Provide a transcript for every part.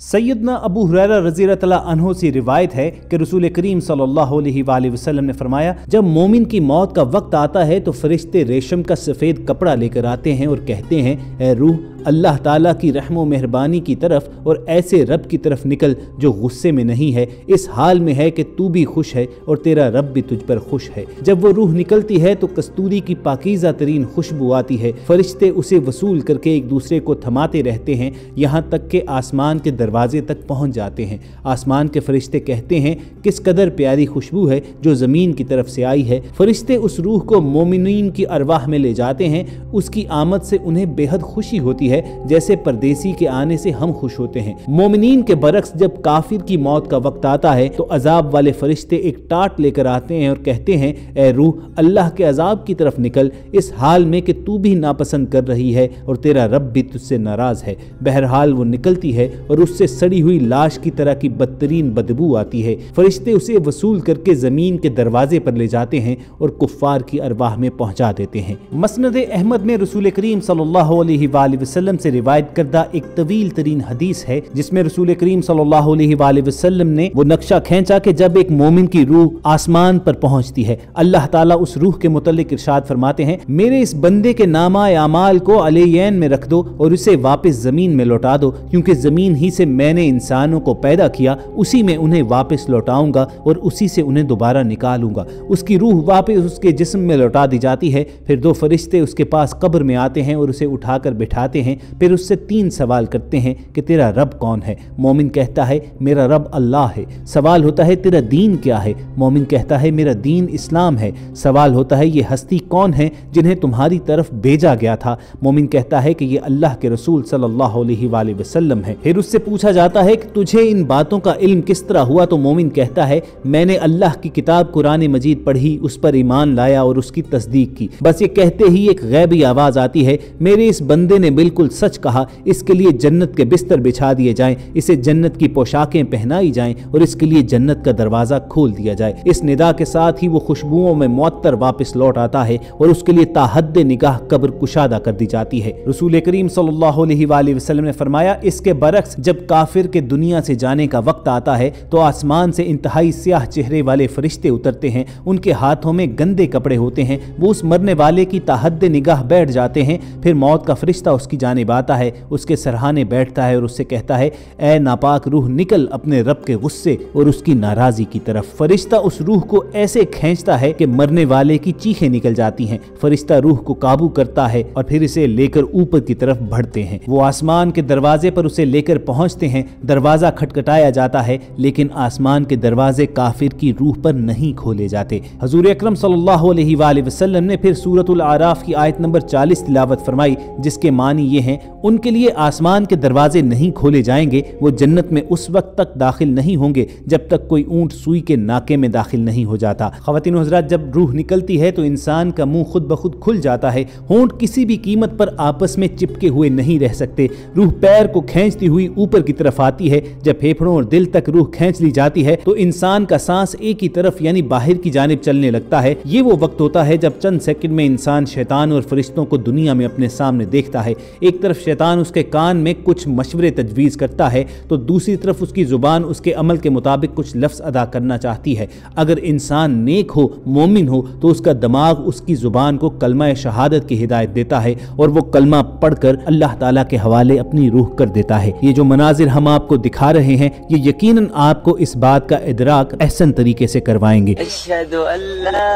सैयदना अबू हुरैरा रज़ी अल्लाह अन्हु से रिवायत है कि रसूल करीम सल्लल्लाहु अलैहि वसल्लम ने फरमाया, जब मोमिन की मौत का वक्त आता है तो फरिश्ते रेशम का सफ़ेद कपड़ा लेकर आते हैं और कहते हैं, ए रूह, अल्लाह ताला की रहमो मेहरबानी की तरफ और ऐसे रब की तरफ निकल जो गुस्से में नहीं है, इस हाल में है कि तू भी खुश है और तेरा रब भी तुझ पर खुश है। जब वो रूह निकलती है तो कस्तूरी की पाकीज़ा तरीन खुशबू आती है। फरिश्ते उसे वसूल करके एक दूसरे को थमाते रहते हैं, यहाँ तक कि आसमान के दरवाजे तक पहुँच जाते हैं। आसमान के फरिश्ते कहते हैं, किस कदर प्यारी खुशबू है जो ज़मीन की तरफ से आई है। फरिश्ते उस रूह को मोमिनीन की अरवाह में ले जाते हैं। उसकी आमद से उन्हें बेहद खुशी होती है, जैसे परदेसी के आने से हम खुश होते हैं। मोमिनीन के बरक्स जब काफिर की मौत का वक्त आता है तो अजाब वाले फरिश्ते एक टाट लेकर आते हैं और कहते हैं, ए रूह, अल्लाह के अजाब की तरफ निकल, इस हाल में कि तू भी नापसंद कर रही है और तेरा रब भी तुझसे नाराज है। बहरहाल वो निकलती है और उससे सड़ी हुई लाश की तरह की बदतरीन बदबू आती है। फरिश्ते उसे वसूल करके जमीन के दरवाजे पर ले जाते हैं और कुफ्फार की अरवाह में पहुंचा देते हैं। मसनद अहमद में रसूल करीम सल्लल्लाहु अलैहि वसल्लम से रिवायत करदा एक तवील तरीन हदीस है, जिसमें रसूल करीम सल्लल्लाहु अलैहि वसल्लम ने वो नक्शा खींचा कि जब एक मोमिन की रूह आसमान पर पहुंचती है, अल्लाह ताला उस रूह के मुतल्लिक इरशाद फरमाते हैं, मेरे इस बंदे के नामा अमाल को अलैयन में रख दो और उसे वापस जमीन में लौटा दो, क्योंकि जमीन ही से मैंने इंसानों को पैदा किया, उसी में उन्हें वापस लौटाऊंगा और उसी से उन्हें दोबारा निकालूंगा। उसकी रूह वापस उसके जिस्म में लौटा दी जाती है। फिर दो फरिश्ते उसके पास कब्र में आते हैं और उसे उठाकर बिठाते हैं। फिर उससे तीन सवाल करते हैं कि तेरा रब कौन है। मोमिन कहता है, मेरा रब अल्लाह है। सवाल होता है, तेरा दीन क्या है। मोमिन कहता है, मेरा दीन इस्लाम है। सवाल होता है, ये हस्ती कौन है जिन्हें तुम्हारी तरफ भेजा गया था। मोमिन कहता है कि ये अल्लाह के रसूल सल्लल्लाहु अलैहि वसल्लम है। फिर उससे पूछा जाता है कि तुझे इन बातों का इल्म किस तरह हुआ, तो मोमिन कहता है, मैंने अल्लाह की किताब कुरान मजीद पढ़ी, उस पर ईमान लाया और उसकी तस्दीक की। बस ये कहते ही एक गैबी आवाज आती है, मेरे इस बंदे ने बिल्कुल सच कहा, इसके लिए जन्नत के बिस्तर बिछा दिए जाएं, इसे जन्नत की पोशाकें पहनाई जाएं और इसके लिए जन्नत का दरवाजा खोल दिया जाए। इस निदा के साथ ही वो खुशबुओं में मुअत्तर वापस लौट आता है और उसके लिए ताहद्द निगाह कब्र कुशादा कर दी जाती है। रसूल करीम सल्लल्लाहु अलैहि वसल्लम ने फरमाया, इसके बरक्स जब काफिर के दुनिया से जाने का वक्त आता है तो आसमान से इंतहाई स्याह चेहरे वाले फरिश्ते उतरते हैं। उनके हाथों में गंदे कपड़े होते हैं। वो उस मरने वाले की ताहद्द निगाह बैठ जाते हैं। फिर मौत का फरिश्ता उसकी जानिब आता है, उसके सरहाने बैठता है और उससे कहता है, ऐ नापाक रूह, निकल अपने रब के गुस्से और उसकी नाराजी की तरफ। फरिश्ता उस रूह को ऐसे खींचता है कि मरने वाले की चीखें निकल जाती हैं। फरिश्ता रूह को काबू करता है और फिर इसे लेकर ऊपर की तरफ बढ़ते हैं। वो आसमान के दरवाजे पर उसे लेकर पहुंचते हैं। दरवाजा खटखटाया जाता है, लेकिन आसमान के दरवाजे काफिर की रूह पर नहीं खोले जाते। हुजूर अकरम सल्लल्लाहु अलैहि वसल्लम ने फिर सूरतुल आराफ की आयत नंबर 40 तिलावत फरमाई, जिसके मानी ये हैं, उनके लिए आसमान के दरवाजे नहीं खोले जाएंगे, वो जन्नत में उस वक्त तक दाखिल नहीं होंगे जब तक कोई ऊंट सुई के नाके में दाखिल नहीं हो जाता। ख़वातीन हज़रात, जब रूह निकलती है तो इंसान का मुंह खुद ब खुद खुल जाता है। होंठ किसी भी कीमत पर आपस में चिपके हुए नहीं रह सकते। रूह पैर को खींचती हुई ऊपर की तरफ आती है। जब फेफड़ों और दिल तक रूह खींच ली जाती है तो इंसान का सांस एक ही तरफ यानी बाहर की जानिब चलने लगता है। ये वो वक्त होता है जब चंद सेकंड में इंसान शैतान और फरिश्तों को दुनिया में अपने सामने देखता है। एक तरफ शैतान उसके कान में कुछ मशवरे तजवीज़ करता है तो दूसरी तरफ उसकी जुबान उसके अमल के मुताबिक कुछ लफ्ज़ अदा करना चाहती है। अगर इंसान नेक हो, मोमिन हो, तो उसका दिमाग उसकी जुबान को कलमा शहादत की हिदायत देता है और वो कलमा पढ़कर अल्लाह ताला के हवाले अपनी रूह कर देता है। ये जो मनाजिर हम आपको दिखा रहे हैं, ये यकीनन आपको इस बात का इदराक एहसन तरीके से करवाएंगे। अशहदु अल्ला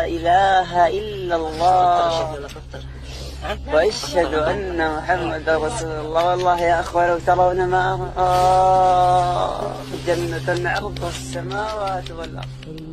इलाहा इल्लल्लाह व अशहदु अन्ना मुहम्मदर रसूलुल्लाह। वल्लाहि या अखवान लौ तरौना मा जन्नतन अर्दुहा अस्समावातु वल अर्द।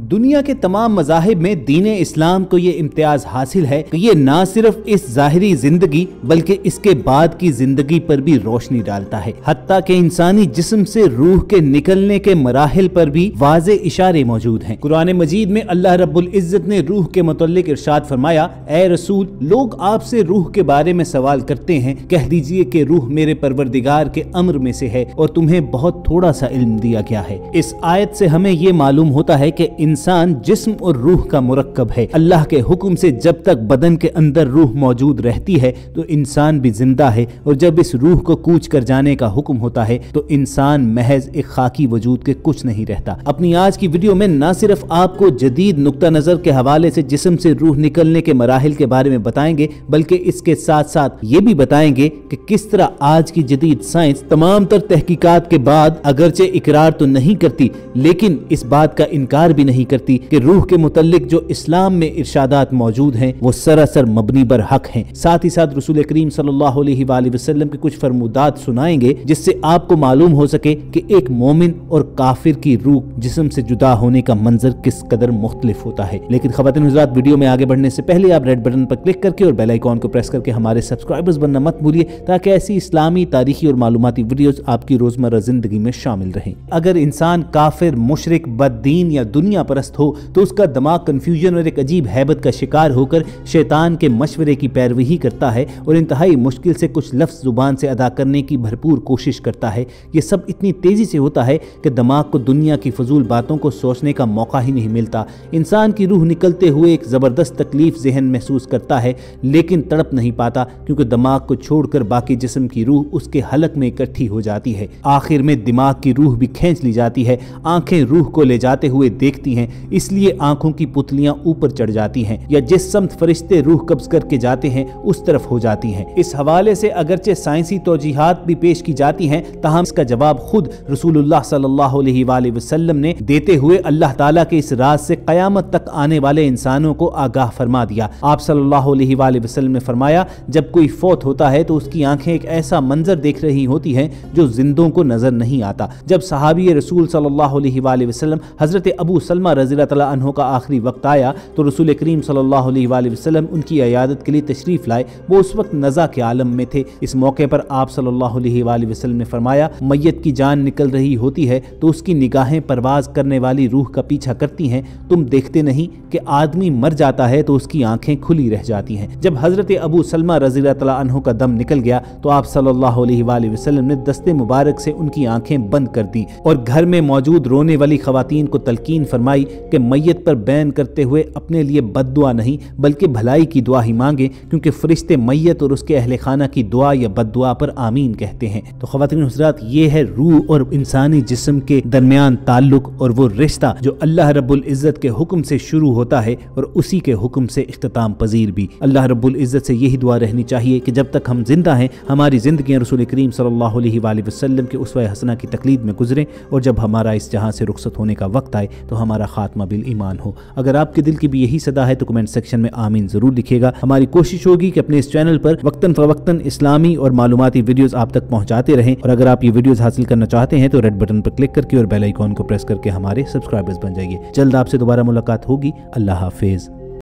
दुनिया के तमाम मज़ाहिब में दीन इस्लाम को ये इम्तियाज हासिल है कि ये ना सिर्फ इस ज़ाहिरी जिंदगी बल्कि इसके बाद की जिंदगी पर भी रोशनी डालता है। हत्ता के इंसानी जिस्म से रूह के निकलने के मराहिल पर भी वाज़े इशारे मौजूद हैं। कुरान मजीद में अल्लाह रब्बुल इज़्ज़त ने रूह के मुतल्लिक इरशाद फरमाया, ए रसूल, लोग आपसे रूह के बारे में सवाल करते हैं, कह दीजिए कि रूह मेरे परवरदिगार के अम्र में से है और तुम्हें बहुत थोड़ा सा इल्म दिया गया है। इस आयत से हमें ये मालूम होता है कि इंसान जिस्म और रूह का मुरक्कब है। अल्लाह के हुक्म से जब तक बदन के अंदर रूह मौजूद रहती है तो इंसान भी जिंदा है, और जब इस रूह को कूच कर जाने का हुक्म होता है तो इंसान महज एक खाकी वजूद के कुछ नहीं रहता। अपनी आज की वीडियो में न सिर्फ आपको जदीद नुक्ता नजर के हवाले से जिस्म से रूह निकलने के मराहिल के बारे में बताएंगे, बल्कि इसके साथ साथ ये भी बताएंगे कि किस तरह आज की जदीद साइंस तमाम तर तहकीकात के बाद अगरचे इकरार तो नहीं करती, लेकिन इस बात का इनकार भी नहीं करती कि रूह के मुतल्लिक जो इस्लाम में इरशादात मौजूद हैं वो सरासर मबनी बर हक हैं। साथ ही साथ रसूल करीम सल्लल्लाहु अलैहि वसल्लम के कुछ फरमुदात सुनाएंगे जिससे आपको मालूम हो सके कि एक मोमिन और काफिर की रूह जिस्म से जुदा होने का मंजर किस कदर मुख्तलिफ होता है। लेकिन ख़वातीन हज़रात, वीडियो में आगे बढ़ने से पहले आप रेड बटन पर क्लिक करके और बेल आइकॉन को प्रेस करके हमारे सब्सक्राइबर्स बनना मत भूलिए, ताकि ऐसी इस्लामी, तारीखी और मालूमाती वीडियोस आपकी रोजमर्रा जिंदगी में शामिल रहें। अगर इंसान काफिर, मुशरिक, बददीन या दुनिया परस्त हो तो उसका दिमाग कंफ्यूजन और एक अजीब हैबत का शिकार होकर शैतान के मशवरे की पैरवी करता है और इंतहाई मुश्किल से कुछ लफ्ज़ जुबान से अदा करने की भरपूर कोशिश करता है। ये सब इतनी तेजी से होता है कि दिमाग को दुनिया की फजूल बातों को सोचने का मौका ही नहीं मिलता। इंसान की रूह निकलते हुए एक ज़बरदस्त तकलीफ जहन महसूस करता है, लेकिन तड़प नहीं पाता क्योंकि दिमाग को छोड़कर बाकी जिस्म की रूह उसके हलक में इकट्ठी हो जाती है। आखिर में दिमाग की रूह भी खींच ली जाती है। आंखें रूह को ले जाते हुए देखती हैं, इसलिए आंखों की पुतलियां ऊपर चढ़ जाती हैं, या जिस समत फरिश्ते रूह कब्ज करके जाते हैं उस तरफ हो जाती हैं। इस हवाले से अगरचे साइंसी तौजीहात भी पेश की जाती हैं, ताहम इसका जवाब खुद रसूलुल्लाह सल्लल्लाहु अलैहि वसल्लम ने देते हुए अल्लाह ताला के इस राज से क़यामत तक आने वाले इंसानों को आगाह फरमा दिया। आप सल्लल्लाहु अलैहि वसल्लम ने फरमाया, जब कोई फौत होता है तो उसकी आंखें एक ऐसा मंजर देख रही होती हैं जो जिंदों को नजर नहीं आता। जब सहाबी रसूल सल्लल्लाहु अलैहि वसल्लम हजरत अबू सलमा रज़ियल्लाहु तआला अन्हु का आखिरी वक्त आया तो रसूल करीम सल्लल्लाहु अलैहि वसल्लम उनकी इयादत के लिए तशरीफ लाए। वो उस वक्त नज़ा के आलम में थे। इस मौके पर आप सल्लल्लाहु अलैहि वसल्लम ने फरमाया, मैयत की जान निकल रही होती है तो उसकी निगाहें परवाज करने वाली रूह का पीछा करती हैं। तुम देखते नहीं कि आदमी मर जाता है तो उसकी आंखें खुली रह जाती हैं। जब हजरत अबू सलमा रज़ियल्लाहु तआला अन्हु का दम निकल गया तो आप सल्लल्लाहु अलैहि वसल्लम ने दस्ते मुबारक से उनकी आंखें बंद कर दी और घर में मौजूद रोने वाली खवातीन को तलकीन फरमाई कि मैयत पर बैन करते हुए अपने लिए बद्दुआ नहीं बल्कि भलाई की दुआ ही मांगे, क्योंकि फरिश्ते मैयत और उसके अहले खाना की दुआ या बद्दुआ पर आमीन कहते हैं। तो ख़वातीन हज़रात, ये है रूह और इंसानी जिस्म के दरमियान ताल्लुक और वो रिश्ता जो अल्लाह रब्बुल इज़्ज़त के हुक्म से शुरू होता है और उसी के हुक्म से इख्तिताम पजीर भी। अल्लाह रब्बुल इज़्ज़त से यही दुआ रहनी चाहिए कि जब तक हम जिंदा हैं हमारी ज़िंदगियाँ रसूल करीम सल्लल्लाहु अलैहि वसल्लम के उसवा हसना की तकलीद में गुजरें, और जब हमारा इस जहां से रुखसत होने का वक्त आए तो हमारा खात्मा बिल ईमान हो। अगर आपके दिल की भी यही सदा है तो कमेंट सेक्शन में आमीन जरूर लिखिएगा। हमारी कोशिश होगी कि अपने इस चैनल पर वक्तन फवक्तन इस्लामी और मालूमाती वीडियोस आप तक पहुंचाते रहें, और अगर आप ये वीडियोस हासिल करना चाहते हैं तो रेड बटन पर क्लिक करके और बेल आइकॉन को प्रेस करके हमारे सब्सक्राइबर्स बन जाइए। जल्द आपसे दोबारा मुलाकात होगी। अल्लाह हाफिज।